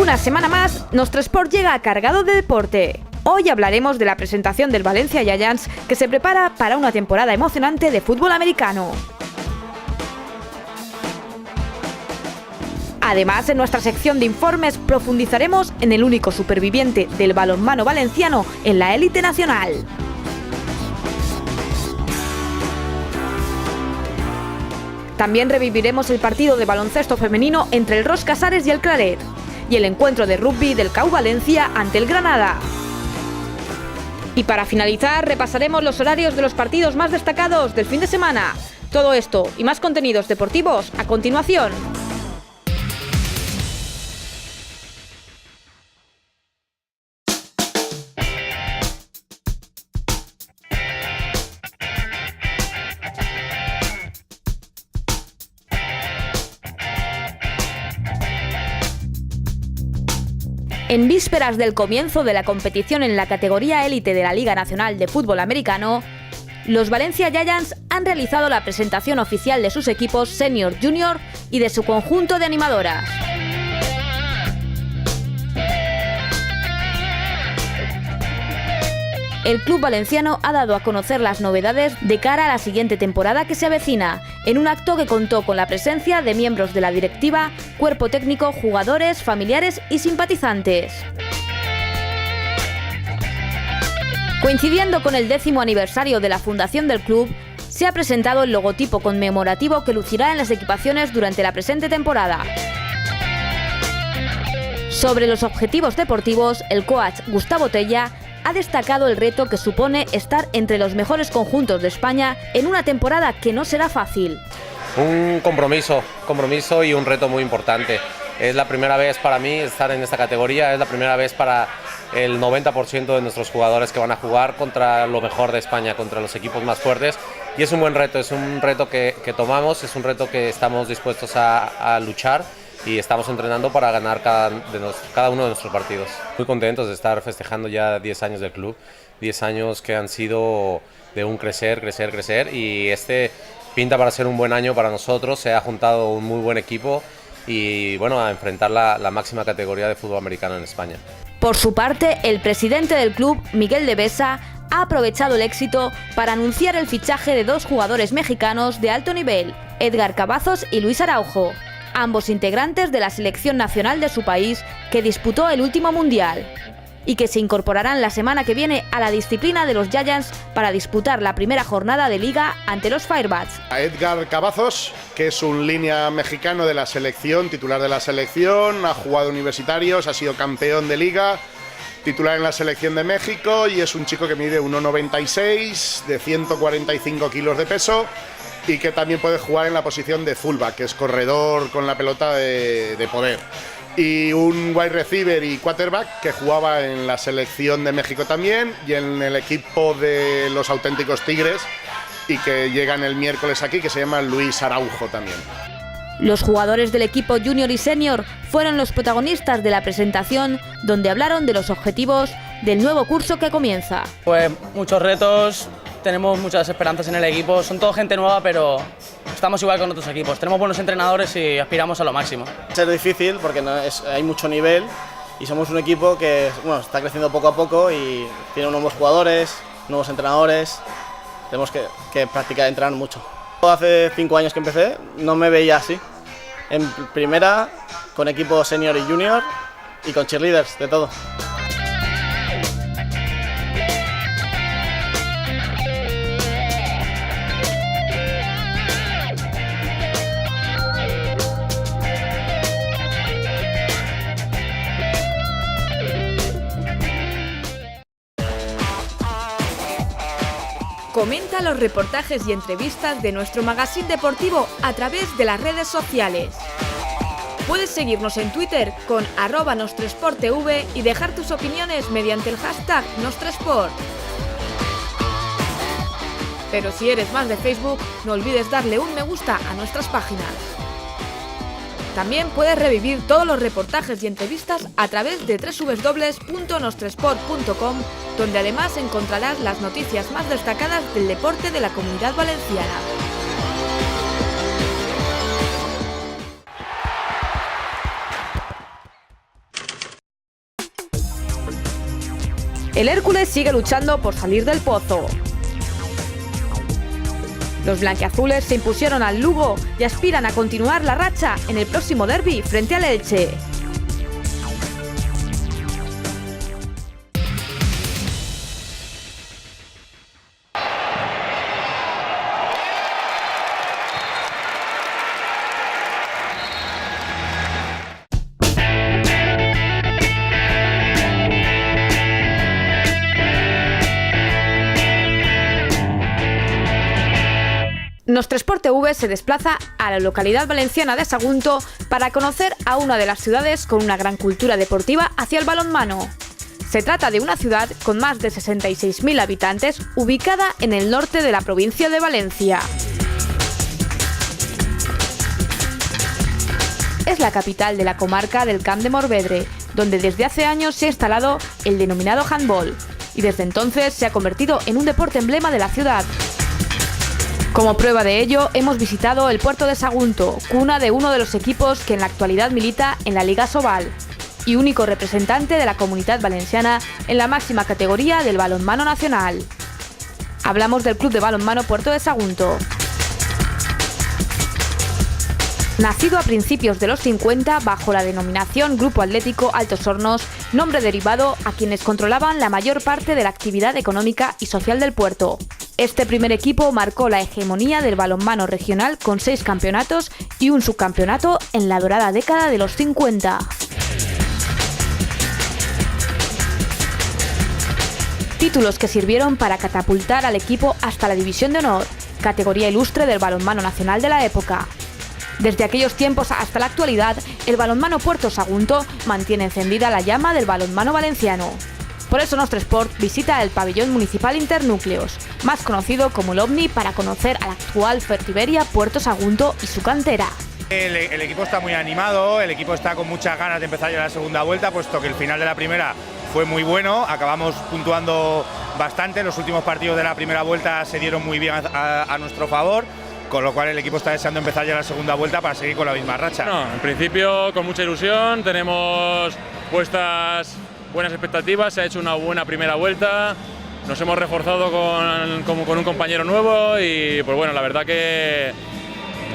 Una semana más, nuestro Sport llega cargado de deporte. Hoy hablaremos de la presentación del Valencia Giants, que se prepara para una temporada emocionante de fútbol americano. Además, en nuestra sección de informes profundizaremos en el único superviviente del balonmano valenciano en la élite nacional. También reviviremos el partido de baloncesto femenino entre el Ros Casares y el Claret, y el encuentro de rugby del CAU Valencia ante el Granada. Y para finalizar, repasaremos los horarios de los partidos más destacados del fin de semana. Todo esto y más contenidos deportivos a continuación. En vísperas del comienzo de la competición en la categoría élite de la Liga Nacional de Fútbol Americano, los Valencia Giants han realizado la presentación oficial de sus equipos senior, junior y de su conjunto de animadoras. El club valenciano ha dado a conocer las novedades de cara a la siguiente temporada que se avecina, en un acto que contó con la presencia de miembros de la directiva, cuerpo técnico, jugadores, familiares y simpatizantes. Coincidiendo con el 10º aniversario de la fundación del club, se ha presentado el logotipo conmemorativo que lucirá en las equipaciones durante la presente temporada. Sobre los objetivos deportivos, el coach Gustavo Tella ha destacado el reto que supone estar entre los mejores conjuntos de España en una temporada que no será fácil. Un compromiso y un reto muy importante. Es la primera vez para mí estar en esta categoría, es la primera vez para el 90% de nuestros jugadores que van a jugar contra lo mejor de España, contra los equipos más fuertes, y es un buen reto, es un reto que tomamos, es un reto que estamos dispuestos a luchar y estamos entrenando para ganar cada uno de nuestros partidos. Muy contentos de estar festejando ya 10 años del club, 10 años que han sido de un crecer, y este pinta para ser un buen año para nosotros. Se ha juntado un muy buen equipo y bueno, a enfrentar la máxima categoría de fútbol americano en España. Por su parte, el presidente del club, Miguel de Besa, ha aprovechado el éxito para anunciar el fichaje de dos jugadores mexicanos de alto nivel, Edgar Cavazos y Luis Araujo, ambos integrantes de la selección nacional de su país que disputó el último mundial, y que se incorporarán la semana que viene a la disciplina de los Giants para disputar la primera jornada de liga ante los Firebats. A Edgar Cavazos, que es un línea mexicano de la selección, titular de la selección, ha jugado universitarios, ha sido campeón de liga, titular en la selección de México, y es un chico que mide 1,96, de 145 kilos de peso, y que también puede jugar en la posición de fullback, que es corredor con la pelota de poder. Y un wide receiver y quarterback que jugaba en la selección de México también y en el equipo de los auténticos Tigres, y que llegan el miércoles aquí, que se llama Luis Araujo también. Los jugadores del equipo junior y senior fueron los protagonistas de la presentación, donde hablaron de los objetivos del nuevo curso que comienza. Pues muchos retos, tenemos muchas esperanzas en el equipo, son todo gente nueva, pero estamos igual con otros equipos. Tenemos buenos entrenadores y aspiramos a lo máximo. Es difícil porque hay mucho nivel y somos un equipo que está creciendo poco a poco y tiene nuevos jugadores, nuevos entrenadores. Tenemos que practicar, entrenar mucho. Hace 5 años que empecé no me veía así. En primera, con equipo senior y junior y con cheerleaders, de todo. Comenta los reportajes y entrevistas de nuestro magazine deportivo a través de las redes sociales. Puedes seguirnos en Twitter con @NostreSportTV y dejar tus opiniones mediante el hashtag #NostreSport. Pero si eres más de Facebook, no olvides darle un me gusta a nuestras páginas. También puedes revivir todos los reportajes y entrevistas a través de www.nostresport.com, donde además encontrarás las noticias más destacadas del deporte de la Comunidad Valenciana. El Hércules sigue luchando por salir del pozo. Los blanquiazules se impusieron al Lugo y aspiran a continuar la racha en el próximo derbi frente al Elche. Nostrosport TV se desplaza a la localidad valenciana de Sagunto para conocer a una de las ciudades con una gran cultura deportiva hacia el balonmano. Se trata de una ciudad con más de 66.000 habitantes, ubicada en el norte de la provincia de Valencia. Es la capital de la comarca del Camp de Morvedre, donde desde hace años se ha instalado el denominado handball, y desde entonces se ha convertido en un deporte emblema de la ciudad. Como prueba de ello, hemos visitado el puerto de Sagunto, cuna de uno de los equipos que en la actualidad milita en la Liga Sobal y único representante de la Comunidad Valenciana en la máxima categoría del balonmano nacional. Hablamos del Club de Balonmano Puerto de Sagunto. Nacido a principios de los 50 bajo la denominación Grupo Atlético Altos Hornos, nombre derivado a quienes controlaban la mayor parte de la actividad económica y social del puerto. Este primer equipo marcó la hegemonía del balonmano regional con 6 campeonatos y un subcampeonato en la dorada década de los 50. Títulos que sirvieron para catapultar al equipo hasta la División de Honor, categoría ilustre del balonmano nacional de la época. Desde aquellos tiempos hasta la actualidad, el balonmano Puerto Sagunto mantiene encendida la llama del balonmano valenciano. Por eso Nostrosport visita el pabellón municipal Internúcleos, más conocido como el OVNI, para conocer al actual Fertiberia Puerto Sagunto y su cantera. El equipo está muy animado, el equipo está con muchas ganas de empezar ya la segunda vuelta, puesto que el final de la primera fue muy bueno, acabamos puntuando bastante, los últimos partidos de la primera vuelta se dieron muy bien a nuestro favor, con lo cual el equipo está deseando empezar ya la segunda vuelta para seguir con la misma racha. No, en principio con mucha ilusión, tenemos puestas buenas expectativas, se ha hecho una buena primera vuelta, nos hemos reforzado con un compañero nuevo y pues bueno, la verdad que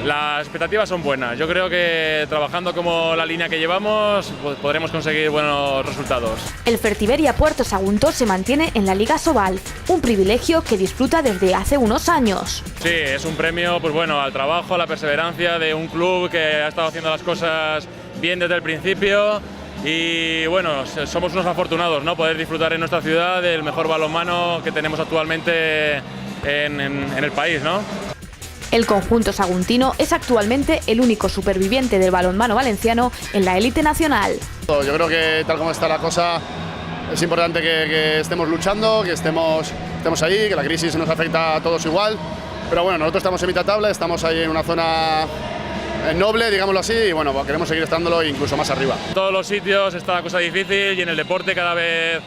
las expectativas son buenas. Yo creo que trabajando como la línea que llevamos pues podremos conseguir buenos resultados. El Fertiberia Puerto Sagunto se mantiene en la Liga Sobal, un privilegio que disfruta desde hace unos años. Sí, es un premio pues bueno, al trabajo, a la perseverancia de un club que ha estado haciendo las cosas bien desde el principio. Y bueno, somos unos afortunados, ¿no? Poder disfrutar en nuestra ciudad del mejor balonmano que tenemos actualmente en el país, ¿no? El conjunto saguntino es actualmente el único superviviente del balonmano valenciano en la élite nacional. Yo creo que tal como está la cosa es importante que estemos luchando, que estemos ahí, que la crisis nos afecta a todos igual. Pero bueno, nosotros estamos en mitad tabla, estamos ahí en una zona noble, digámoslo así, y bueno, pues queremos seguir estándolo incluso más arriba. En todos los sitios está la cosa difícil y en el deporte cada vez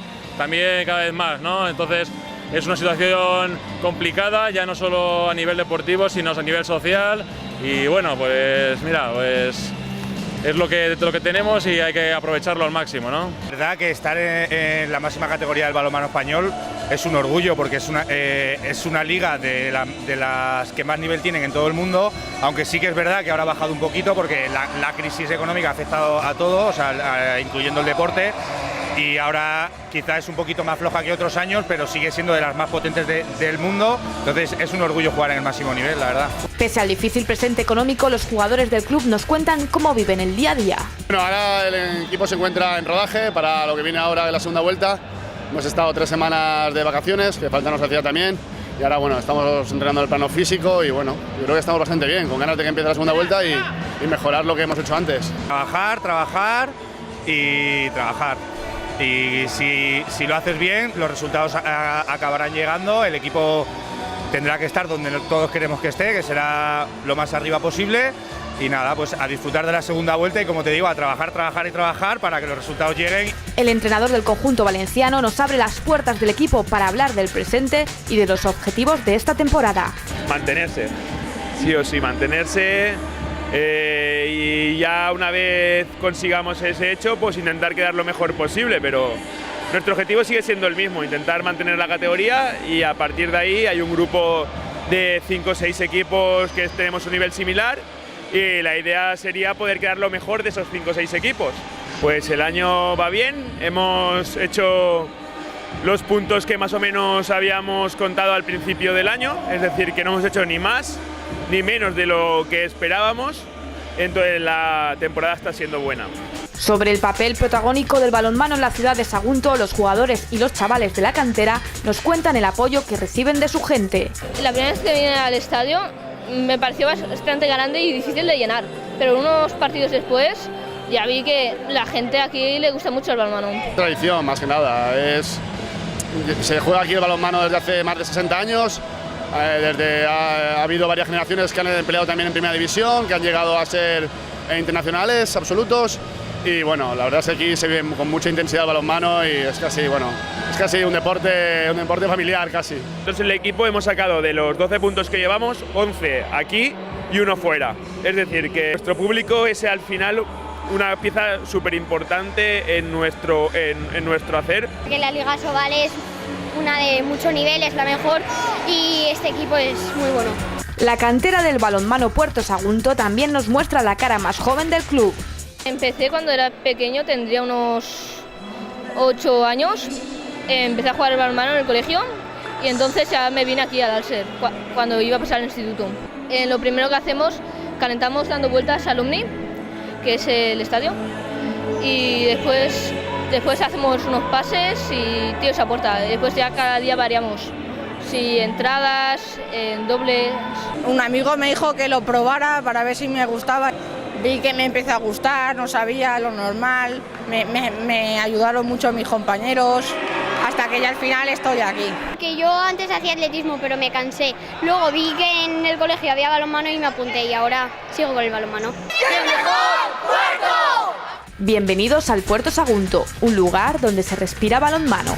más, ¿no? Entonces es una situación complicada, ya no solo a nivel deportivo, sino a nivel social y bueno, pues mira, pues es lo que tenemos y hay que aprovecharlo al máximo, ¿no? La verdad que estar en la máxima categoría del balonmano español es un orgullo porque es una liga de las que más nivel tienen en todo el mundo, aunque sí que es verdad que ahora ha bajado un poquito porque la crisis económica ha afectado a todos, o sea, incluyendo el deporte, y ahora quizá es un poquito más floja que otros años, pero sigue siendo de las más potentes del mundo, entonces es un orgullo jugar en el máximo nivel, la verdad. Pese al difícil presente económico, los jugadores del club nos cuentan cómo viven el día a día. Bueno, ahora el equipo se encuentra en rodaje para lo que viene ahora de la segunda vuelta. Hemos estado 3 semanas de vacaciones, que falta nos hacía también, y ahora bueno, estamos entrenando el plano físico y bueno, yo creo que estamos bastante bien, con ganas de que empiece la segunda vuelta y mejorar lo que hemos hecho antes. Trabajar y trabajar. Y si lo haces bien, los resultados acabarán llegando, el equipo tendrá que estar donde todos queremos que esté, que será lo más arriba posible. Y nada, pues a disfrutar de la segunda vuelta y como te digo, a trabajar para que los resultados lleguen. El entrenador del conjunto valenciano nos abre las puertas del equipo para hablar del presente y de los objetivos de esta temporada. Mantenerse, sí o sí, mantenerse. Y ya una vez consigamos ese hecho, pues intentar quedar lo mejor posible, pero Nuestro objetivo sigue siendo el mismo, intentar mantener la categoría, y a partir de ahí hay un grupo de 5 o 6 equipos que tenemos un nivel similar, y la idea sería poder quedar lo mejor de esos 5 o 6 equipos. Pues el año va bien, hemos hecho los puntos que más o menos habíamos contado al principio del año, es decir, que no hemos hecho ni más ni menos de lo que esperábamos, entonces la temporada está siendo buena. Sobre el papel protagónico del balonmano en la ciudad de Sagunto, los jugadores y los chavales de la cantera nos cuentan el apoyo que reciben de su gente. La primera vez que vine al estadio me pareció bastante grande y difícil de llenar, pero unos partidos después ya vi que la gente aquí le gusta mucho el balonmano. Tradición, más que nada. Se juega aquí el balonmano desde hace más de 60 años. Ha habido varias generaciones que han empleado también en primera división, que han llegado a ser internacionales absolutos. Y bueno, la verdad es que aquí se vive con mucha intensidad el balonmano y es casi un deporte familiar casi. Entonces el equipo hemos sacado de los 12 puntos que llevamos, 11 aquí y 1 fuera. Es decir, que nuestro público es al final una pieza súper importante en nuestro hacer. Que la Liga Sobal es una de mucho nivel, es la mejor, y este equipo es muy bueno. La cantera del balonmano Puerto Sagunto también nos muestra la cara más joven del club. Empecé cuando era pequeño, tendría unos 8 años. Empecé a jugar al balonmano en el colegio y entonces ya me vine aquí al Alser cuando iba a pasar al instituto. Lo primero que hacemos, calentamos dando vueltas a Alumni, que es el estadio, y después hacemos unos pases y tiros a puerta. Después ya cada día variamos, si entradas, en dobles. Un amigo me dijo que lo probara para ver si me gustaba. Vi que me empezó a gustar, no sabía lo normal, me ayudaron mucho mis compañeros, hasta que ya al final estoy aquí. Que yo antes hacía atletismo, pero me cansé. Luego vi que en el colegio había balonmano y me apunté, y ahora sigo con el balonmano. ¡El mejor puerto! Bienvenidos al Puerto Sagunto, un lugar donde se respira balonmano.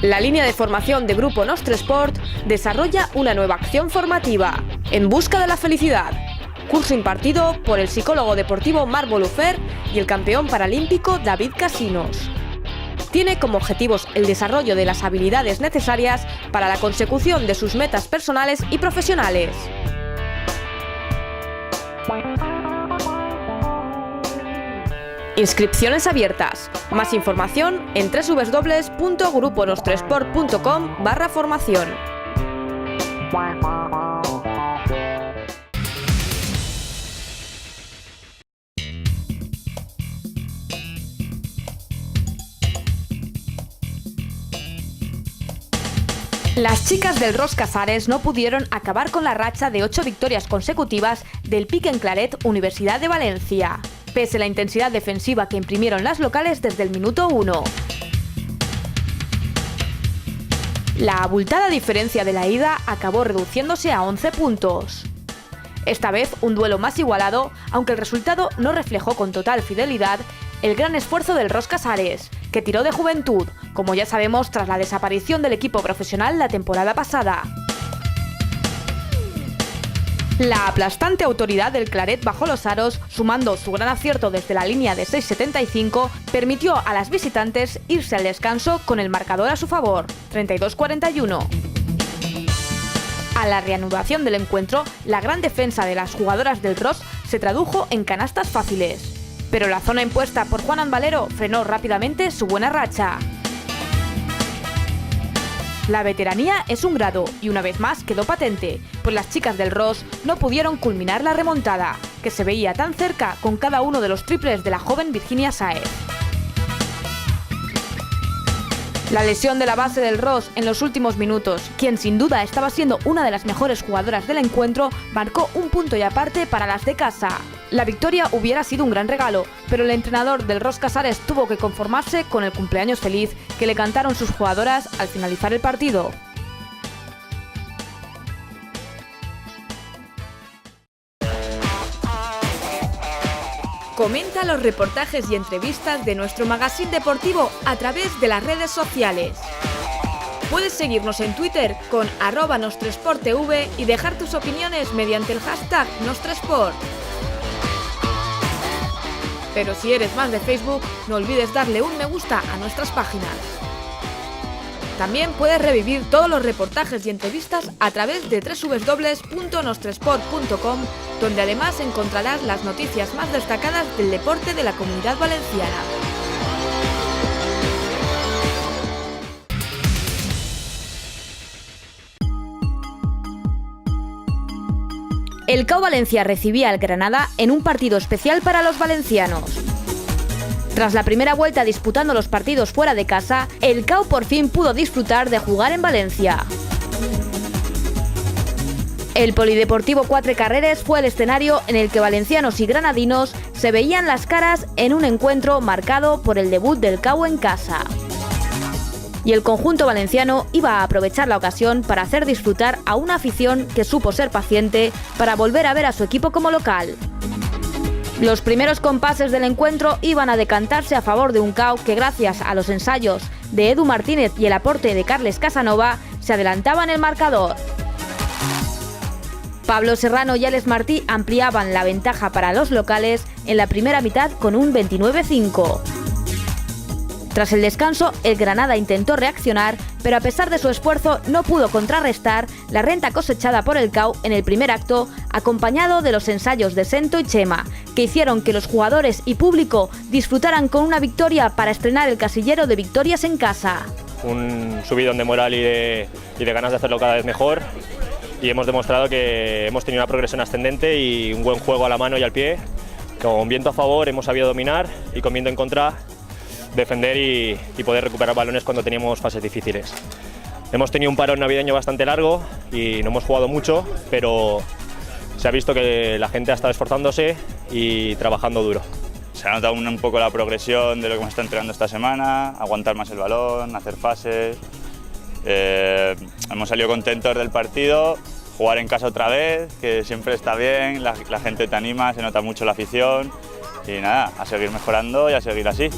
La línea de formación de Grupo Nostre Sport desarrolla una nueva acción formativa, En busca de la felicidad, curso impartido por el psicólogo deportivo Marc Bolufer y el campeón paralímpico David Casinos. Tiene como objetivos el desarrollo de las habilidades necesarias para la consecución de sus metas personales y profesionales. Inscripciones abiertas. Más información en www.gruponostresport.com/formación. Las chicas del Ros Casares no pudieron acabar con la racha de 8 victorias consecutivas del Pique en Claret Universidad de Valencia, pese a la intensidad defensiva que imprimieron las locales desde el minuto 1. La abultada diferencia de la ida acabó reduciéndose a 11 puntos. Esta vez un duelo más igualado, aunque el resultado no reflejó con total fidelidad el gran esfuerzo del Ros Casares, que tiró de juventud, como ya sabemos tras la desaparición del equipo profesional la temporada pasada. La aplastante autoridad del Claret bajo los aros, sumando su gran acierto desde la línea de 6,75, permitió a las visitantes irse al descanso con el marcador a su favor, 32-41. A la reanudación del encuentro, la gran defensa de las jugadoras del Ros se tradujo en canastas fáciles, pero la zona impuesta por Juan Valero frenó rápidamente su buena racha. La veteranía es un grado y una vez más quedó patente, pues las chicas del Ros no pudieron culminar la remontada, que se veía tan cerca con cada uno de los triples de la joven Virginia Sáez. La lesión de la base del Ros en los últimos minutos, quien sin duda estaba siendo una de las mejores jugadoras del encuentro, marcó un punto y aparte para las de casa. La victoria hubiera sido un gran regalo, pero el entrenador del Ros Casares tuvo que conformarse con el cumpleaños feliz que le cantaron sus jugadoras al finalizar el partido. Comenta los reportajes y entrevistas de nuestro magazine deportivo a través de las redes sociales. Puedes seguirnos en Twitter con @NostresportTV y dejar tus opiniones mediante el hashtag Nostresport. Pero si eres más de Facebook, no olvides darle un me gusta a nuestras páginas. También puedes revivir todos los reportajes y entrevistas a través de www.nostresport.com, donde además encontrarás las noticias más destacadas del deporte de la Comunidad Valenciana. El CAO Valencia recibía al Granada en un partido especial para los valencianos. Tras la primera vuelta disputando los partidos fuera de casa, el CAO por fin pudo disfrutar de jugar en Valencia. El Polideportivo Quatre Carreres fue el escenario en el que valencianos y granadinos se veían las caras en un encuentro marcado por el debut del CAO en casa. Y el conjunto valenciano iba a aprovechar la ocasión para hacer disfrutar a una afición que supo ser paciente para volver a ver a su equipo como local. Los primeros compases del encuentro iban a decantarse a favor de un CAO que, gracias a los ensayos de Edu Martínez y el aporte de Carles Casanova, se adelantaba en el marcador. Pablo Serrano y Alex Martí ampliaban la ventaja para los locales en la primera mitad con un 29-5. Tras el descanso, el Granada intentó reaccionar, pero a pesar de su esfuerzo no pudo contrarrestar la renta cosechada por el CAO en el primer acto, acompañado de los ensayos de Sento y Chema, que hicieron que los jugadores y público disfrutaran con una victoria para estrenar el casillero de victorias en casa. Un subidón de moral y de ganas de hacerlo cada vez mejor, y hemos demostrado que hemos tenido una progresión ascendente y un buen juego a la mano y al pie. Con viento a favor hemos sabido dominar y con viento en contra defender y poder recuperar balones cuando teníamos fases difíciles. Hemos tenido un parón navideño bastante largo y no hemos jugado mucho, pero se ha visto que la gente ha estado esforzándose y trabajando duro. Se ha notado un poco la progresión de lo que hemos estado entrenando esta semana, aguantar más el balón, hacer fases. Hemos salido contentos del partido, jugar en casa otra vez, que siempre está bien, la gente te anima, se nota mucho la afición y nada, a seguir mejorando y a seguir así.